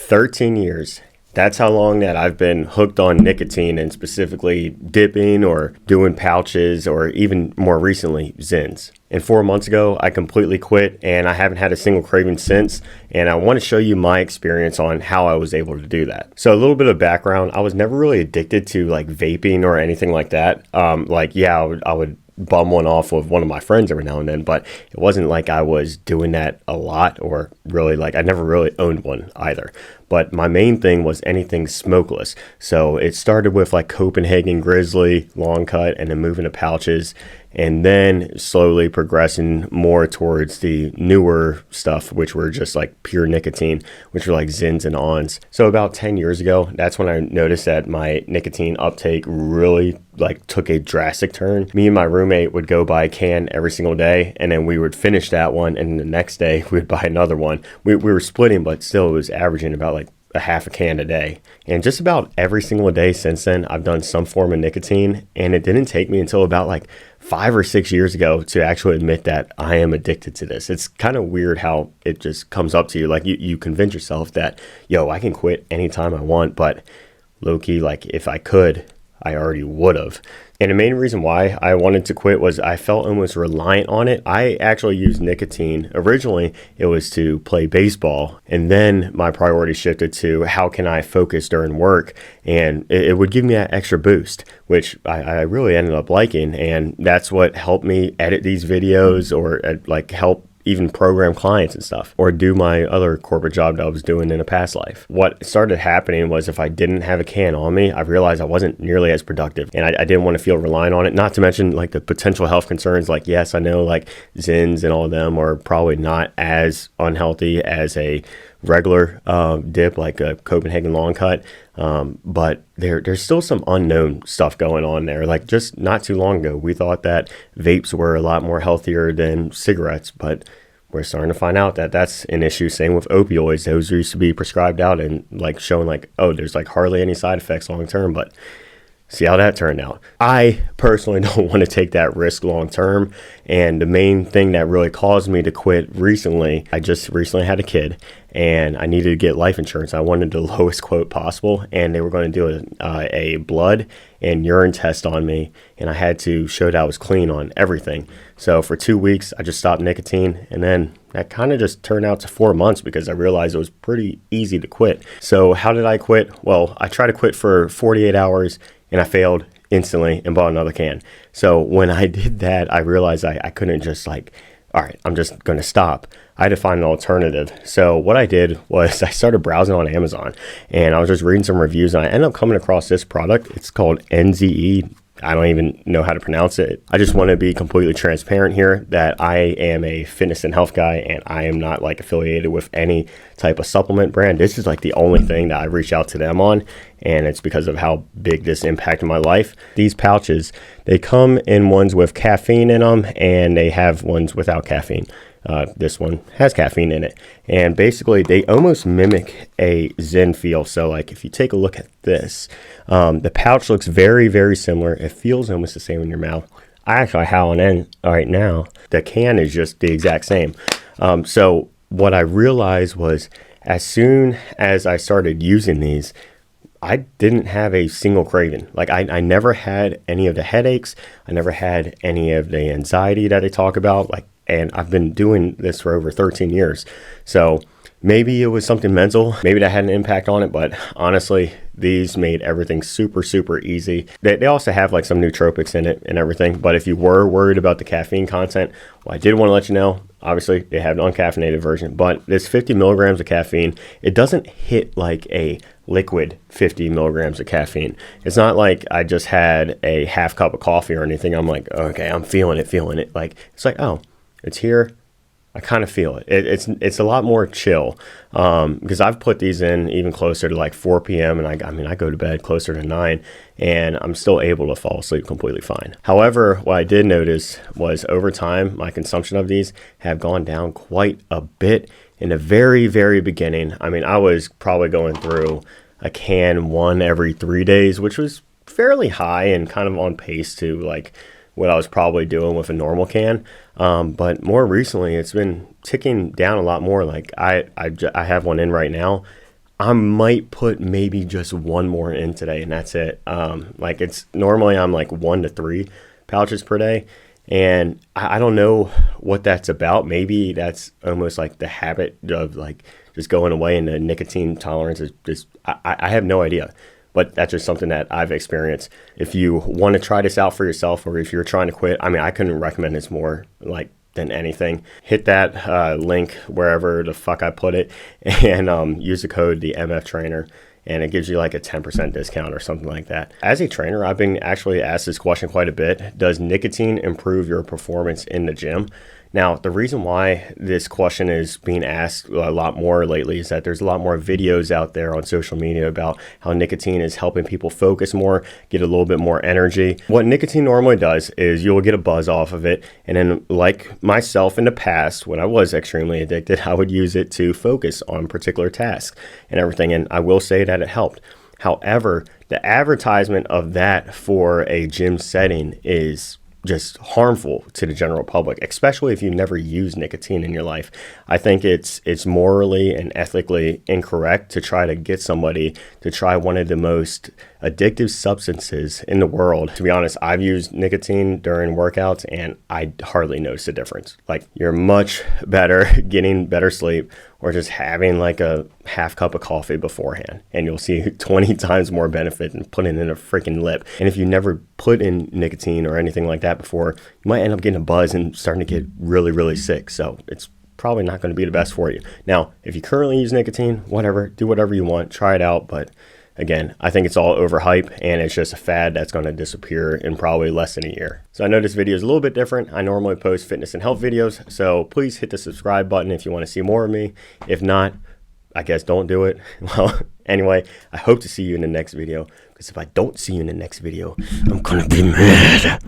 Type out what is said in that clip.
13 years. That's how long that I've been hooked on nicotine, and specifically dipping or doing pouches, or even more recently, ZYNs. And 4 months ago, I completely quit, and I haven't had a single craving since. And I want to show you my experience on how I was able to do that. So a little bit of background: I was never really addicted to like vaping or anything like that. I would bum one off with one of my friends every now and then, but it wasn't like I was doing that a lot, or really like I never really owned one either. But my main thing was anything smokeless. So it started with like Copenhagen Grizzly, long cut, and then moving to pouches, and then slowly progressing more towards the newer stuff, which were just like pure nicotine, which were like ZYNs and ONs. So about 10 years ago, that's when I noticed that my nicotine uptake really like took a drastic turn. Me and my roommate would go buy a can every single day, and then we would finish that one, and the next day we would buy another one. We were splitting, but still it was averaging about like a half a can a day. And just about every single day since then, I've done some form of nicotine, and it didn't take me until about like 5 or 6 years ago to actually admit that I am addicted to this. It's kind of weird how it just comes up to you. Like you convince yourself that, yo, I can quit anytime I want, but low key, like if I could, I already would have. And the main reason why I wanted to quit was I felt almost reliant on it. I actually used nicotine. Originally, it was to play baseball. And then my priority shifted to how can I focus during work? And it would give me that extra boost, which I really ended up liking. And that's what helped me edit these videos, or like help even program clients and stuff, or do my other corporate job that I was doing in a past life. What started happening was if I didn't have a can on me, I realized I wasn't nearly as productive, and I didn't want to feel reliant on it. Not to mention like the potential health concerns. Like, yes, I know like ZYNs and all of them are probably not as unhealthy as a regular dip, like a Copenhagen long cut. But there's still some unknown stuff going on there. Like just not too long ago, we thought that vapes were a lot more healthier than cigarettes, but we're starting to find out that that's an issue. Same with opioids. Those used to be prescribed out and like showing like, oh, there's like hardly any side effects long term, but see how that turned out. I personally don't want to take that risk long term. And the main thing that really caused me to quit recently, I just recently had a kid, and I needed to get life insurance. I wanted the lowest quote possible, and they were going to do a blood and urine test on me, and I had to show that I was clean on everything. So for 2 weeks, I just stopped nicotine, and then that kind of just turned out to 4 months because I realized it was pretty easy to quit. So how did I quit? Well, I tried to quit for 48 hours, and I failed instantly and bought another can. So when I did that, I realized I couldn't just like, all right, I'm just going to stop. I had to find an alternative. So what I did was I started browsing on Amazon, and I was just reading some reviews, and I ended up coming across this product. It's called NZE. I don't even know how to pronounce it. I just want to be completely transparent here that I am a fitness and health guy, and I am not like affiliated with any type of supplement brand. This is like the only thing that I reach out to them on, and it's because of how big this impacted my life. These pouches, they come in ones with caffeine in them, and they have ones without caffeine. This one has caffeine in it, and basically they almost mimic a ZYN feel. So like if you take a look at this, the pouch looks very, very similar. It feels almost the same in your mouth. I actually have one in right now. The can is just the exact same. So what I realized was as soon as I started using these, I didn't have a single craving. Like I never had any of the headaches. I never had any of the anxiety that they talk about. And I've been doing this for over 13 years. So maybe it was something mental. Maybe that had an impact on it. But honestly, these made everything super, super easy. They also have like some nootropics in it and everything. But if you were worried about the caffeine content, well, I did want to let you know, obviously they have an uncaffeinated version, but there's 50 milligrams of caffeine. It doesn't hit like a liquid 50 milligrams of caffeine. It's not like I just had a half cup of coffee or anything. I'm like, okay, I'm feeling it. Like, it's like, oh, it's here. I kind of feel it. It's a lot more chill because I've put these in even closer to like 4 p.m. and I go to bed closer to 9, and I'm still able to fall asleep completely fine. However, what I did notice was over time, my consumption of these have gone down quite a bit. In the very, very beginning, I mean, I was probably going through a can one every 3 days, which was fairly high and kind of on pace to like what I was probably doing with a normal can. But more recently, it's been ticking down a lot more. Like I have one in right now. I might put maybe just one more in today, and that's it. Like it's normally I'm like 1 to 3 pouches per day, and I don't know what that's about. Maybe that's almost like the habit of like just going away, and the nicotine tolerance is just I have no idea. But that's just something that I've experienced. If you want to try this out for yourself, or if you're trying to quit, I mean, I couldn't recommend this more like than anything. Hit that link wherever the fuck I put it, and use the code the MF Trainer, and it gives you like a 10% discount or something like that. As a trainer, I've been actually asked this question quite a bit. Does nicotine improve your performance in the gym? Now, the reason why this question is being asked a lot more lately is that there's a lot more videos out there on social media about how nicotine is helping people focus more, get a little bit more energy. What nicotine normally does is you'll get a buzz off of it. And then like myself in the past, when I was extremely addicted, I would use it to focus on particular tasks and everything. And I will say that it helped. However, the advertisement of that for a gym setting is just harmful to the general public, especially if you never use nicotine in your life. I think it's morally and ethically incorrect to try to get somebody to try one of the most addictive substances in the world. To be honest, I've used nicotine during workouts and I hardly notice a difference. Like you're much better getting better sleep or just having like a half cup of coffee beforehand, and you'll see 20 times more benefit than putting in a freaking lip. And if you never put in nicotine or anything like that before, you might end up getting a buzz and starting to get really, really sick. So it's probably not going to be the best for you. Now, if you currently use nicotine, whatever, do whatever you want, try it out. But again, I think it's all overhype, and it's just a fad that's going to disappear in probably less than a year. So I know this video is a little bit different. I normally post fitness and health videos, so please hit the subscribe button if you want to see more of me. If not, I guess don't do it. Well, anyway, I hope to see you in the next video, because if I don't see you in the next video, I'm going to be mad.